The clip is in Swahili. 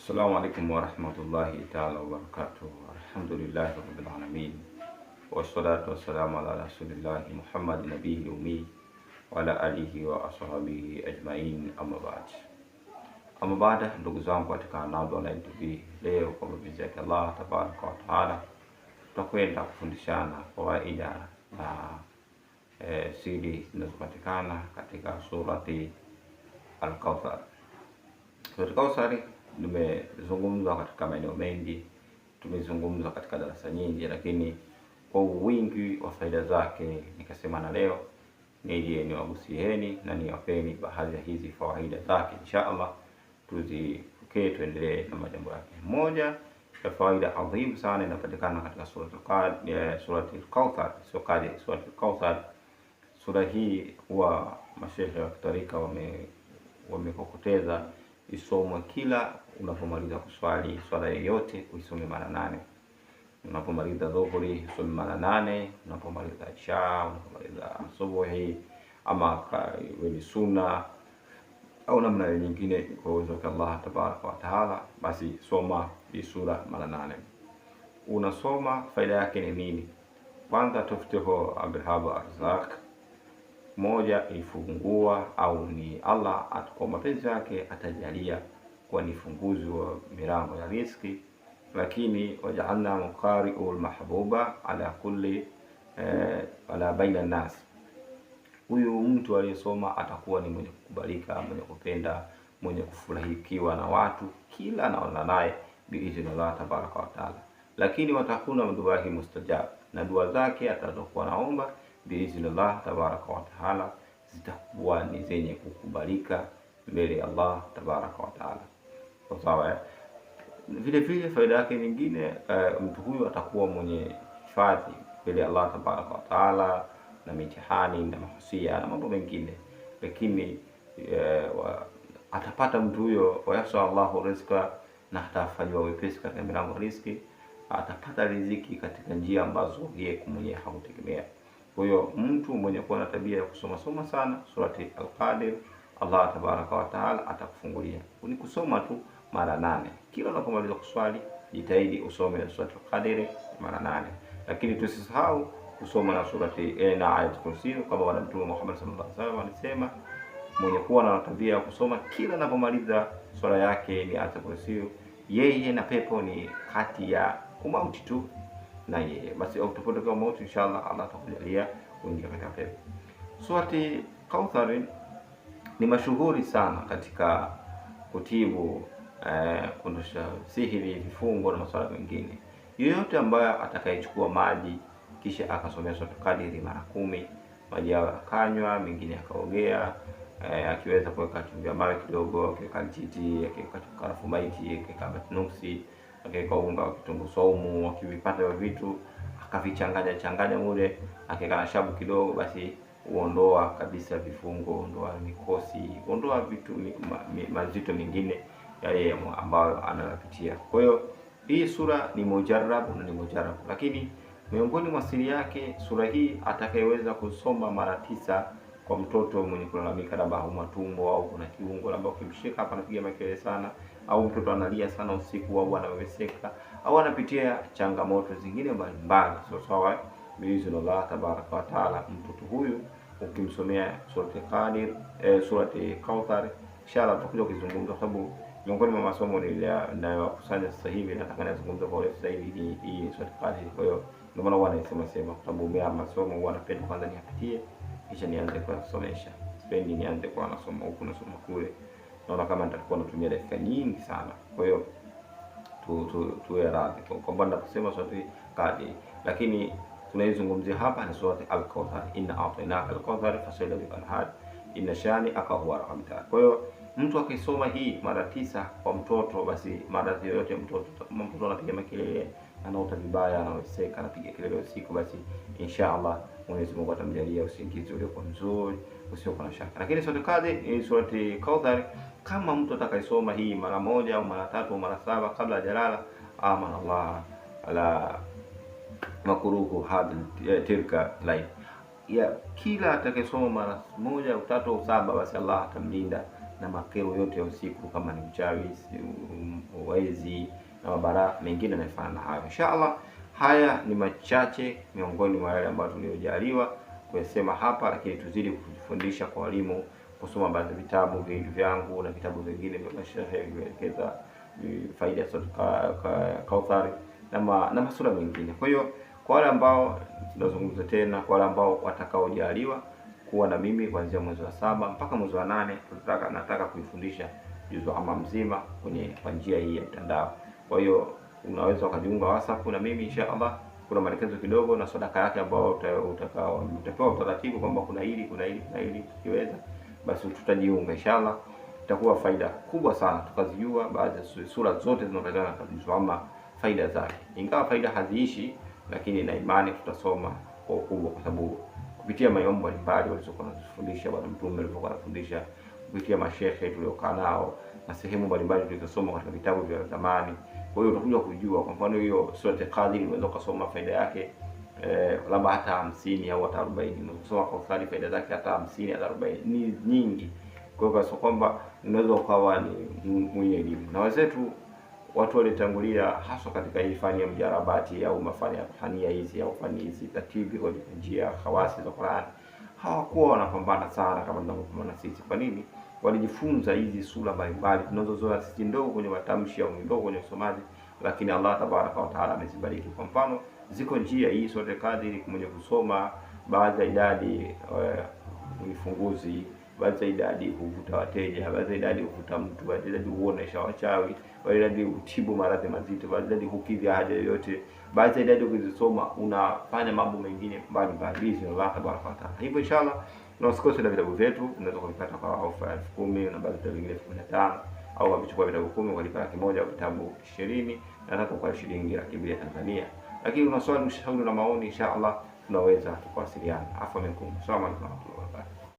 Assalamu alaikum warahmatullahi taala wabarakatuh. Alhamdulillahi rabbil alamin, wassalatu wassalamu ala rasulillahi Muhammad nabiyil ummi wa ala alihi wa ashabihi ajmain, amma ba'd. Amma baada, ndugu zangu katika Nurdin Online TV, leo kwa mapenzi yake Allah tabaraka wa taala tutakwenda kufundishana fawaida na siri zinazopatikana katika surati Al-Kauthar. Surati Al-Kauthar nimezungumza katika maeneo mengi, tumezungumza katika darasa nyingi, lakini kwa wingi wa faida zake nikasema na leo nije niwagusieni na niwapeni baadhi ya hizi fawaida zake. Inshallah tuzipokee, tuendelee na majambo yake. Moja ya fawaida adhimu sana inapatikana katika surati Al-Kauthar. Surati Al-Kauthar, sura hii huwa mashehe wa kitarika wamekokoteza isomwe kila unapomaliza kuswali swala yoyote, uisome mara 8. Unapomaliza dhuhuri usome mara 8, unapomaliza isha, unapomaliza subuhi, ama ni sunna au namna nyingine kwa uwezo wa Allah tabaraka wa taala, basi soma hii sura mara 8. Unasoma, faida yake ni nini? Kwanza, tuftihu abwaba arzaq, moja ifungua au ni Allah kwa mapenzi yake atajalia kuwa ni funguzi wa milango ya riziki. Lakini waja'alna muqari'ul mahbuba ala kulli ala baina nas, huyu mtu aliyesoma atakuwa ni mwenye kukubalika, mwenye kupenda, mwenye kufurahikiwa na watu kila anaona naye biidhnillah tabaraka wa taala. Lakini watakuna duahi mustajab, na dua zake atazokuwa naomba biidhnillah tabaraka wa taala zitakuwa ni zenye kukubalika mbele ya Allah tabaraka wa taala. Sawa. Vile vile faida yake nyingine, mtu huyu atakuwa mwenye hifadhi mbele ya Allah tabaraka wa taala na mitihani na mahusia na mambo mengine. Lakini atapata mtu huyo wayasa Allahu rizqa, na atafanywa wepesi katika milango ya riziki, atapata riziki katika njia ambazo yeye mwenyewe hakutegemea. Kwa hiyo mtu mwenye kuwa na tabia ya kusoma sana surati Al-Qadir, Allah tabaraka wa taala atakufungulia. Ni kusoma tu mara 8. Kila unapomaliza kuswali jitahidi usome surati Al-Qadir mara 8. Lakini tusisahau kusoma na surati na ayatul kursi, kama Bwana Mtume Muhammad sallallahu alaihi wasallam alisema, mwenye kuwa na tabia ya kusoma kila anapomaliza swala yake ni ayatul kursi, yeye na pepo ni kati ya umauti tu na yeye, basi utapotokea mauti inshallah Allah atakujalia kuingia katika pepo. Surati Kauthar ni mashuhuri sana katika kutibu kundusha sihiri, vifungo na masuala mengine. Yeyote ambaye atakayechukua maji kisha akasomea surati Kadiri mara 10, maji yao akanywa, mengine akaogea, akiweza kuweka chumvi ya mawe kidogo, akiweka njiti, akiweka karafuu maiti, akiweka batnuksi, akiweka unga wa kitunguu saumu, akivipata hivyo vitu akavichanganya mule, akiweka na shabu kidogo, basi uondoa kabisa vifungo, uondoa mikosi, uondoa vitu mazito mengine yale ambayo anayapitia. Kwa hiyo hii sura ni mujarrab na ni mujarrab, lakini miongoni mwa siri yake sura hii atakayeweza kusoma mara 9 kwa mtoto mwenye kulalamika labda hauma tumbo au kuna kiungo labda ukimshika hapa anapiga makelele sana, au mtoto analia sana usiku, au anaweseka, au anapitia changamoto zingine mbalimbali, sawa biiznillah tabaraka wa taala, mtoto huyu ukimsomea surati Qadir, surati Kauthar, inshallah tutakuja kuzungumza, sababu miongoni mwa masomo ninayokusanya sasa hivi nataka nizungumze kwa leo sasa hivi hii surati Qadir. Kwa hiyo ndio maana huwa nasema kwa sababu mimi masomo huwa napenda kwanza niyapitie kisha nianze kusomesha. Sipendi nianze kwa nasoma huku nasoma kule, naona kama nitakuwa natumia dakika nyingi sana. Kwa hiyo tuwe radhi kwa banda kusema surati Qadir, lakini tunaizungumzia hapa ni surati Al-Kauthar. Inna a'tainaka al-Kauthar fasalli liwanhar inna shani'aka huwa al-abtar. Kwa hiyo mtu akisoma hii mara 9 kwa mtoto, basi mara yoyote mtoto anapiga makelele, anaota vibaya, anaweseka, anapiga kelele usiku, basi inshallah Mwenyezi Mungu atamjalia usingizi uliokuwa mzuri usiokuwa na shaka. Lakini surati Kauthar, kama mtu atakayesoma hii mara 1 au mara 3 au mara 7 kabla hajalala, amana Allah ala makuruhu hadil tilka layl, ya kila atakayesoma mara 1 au 3 au 7, basi Allah atamlinda na makero yote ya usiku, kama ni uchawi, wezi na mabara mengine yanayofanana na hayo. Inshallah, haya ni machache miongoni mwa yale ambayo tuliojaliwa kuyasema hapa, lakini tuzidi kufundisha kwa walimu, kusoma baadhi ya vitabu vyangu na vitabu vingine vya mashehe vilivyoelekeza faida ya Kauthar na masuala mengine. Kwa hiyo kwa wale ambao tunazungumza tena, kwa wale ambao watakaojaliwa kuwa na mimi kuanzia mwezi wa 7 mpaka mwezi wa 8, nataka kuifundisha juzu amma mzima kwa njia hii ya mtandao. Kwa hiyo unaweza ukajiunga WhatsApp na mimi inshallah. Kuna maelekezo kidogo na sadaka yake ambao utapewa utaratibu kwamba kuna hili tukiweza basi tutajiunga inshallah. Itakuwa faida kubwa sana tukazijua baadhi ya sura zote zinazopatikana katika juzu amma, faida zake. Ingawa faida haziishi, lakini na imani tutasoma kwa ukubwa, kwa sababu kupitia maombi mbalimbali walizokuwa wanatufundisha Bwana Mtume alivyokuwa anafundisha, kupitia mashehe tuliokaa nao na sehemu mbalimbali tulizosoma katika vitabu vya zamani. Kwa hiyo utakuja kujua, kwa mfano hiyo sura Al-Qadr unaweza kusoma faida yake labda hata 50 au hata 40. Unaweza kusoma kwa Kauthar faida zake hata 50 hata 40, ni nyingi. Kwa hiyo kwa kwamba unaweza ukawa ni mwenye elimu. Na wenzetu watu walitangulia hasa katika hii fani ya mjarabati au mafani ya fania hizi au fani hizi tatibi kwa njia khawasi za Qur'an, hawakuwa wanapambana sana kama tunavyopambana sisi. Kwa nini? Walijifunza hizi sura mbalimbali tunazozoea sisi, ndogo kwenye matamshi au ndogo kwenye usomaji, lakini Allah tabaraka wa taala amezibariki. Kwa mfano, ziko njia hii sura Al-Qadr mwenye kusoma baadhi ya idadi ufunguzi, baadhi ya idadi huvuta wateja, baadhi ya idadi huvuta mtu, baadhi ya idadi huonesha wachawi, baadhi ya idadi hutibu maradhi mazito, baadhi ya idadi hukidhi haja yoyote, baadhi ya idadi ukizisoma unafanya mambo mengine mbalimbali bizi Allah tabaraka wa taala. Hivyo inshallah, na usikose na vitabu vyetu, unaweza kupata kwa ofa 10,000 na baadhi ya vingine 15,000, au ukichukua vitabu 10 ukalipa 1,000 au vitabu 20 na hata kwa shilingi 200 ya Tanzania. Lakini una swali, ushauri na maoni, inshallah tunaweza kuwasiliana. Asalamu alaykum wa rahmatullahi wa barakatuh.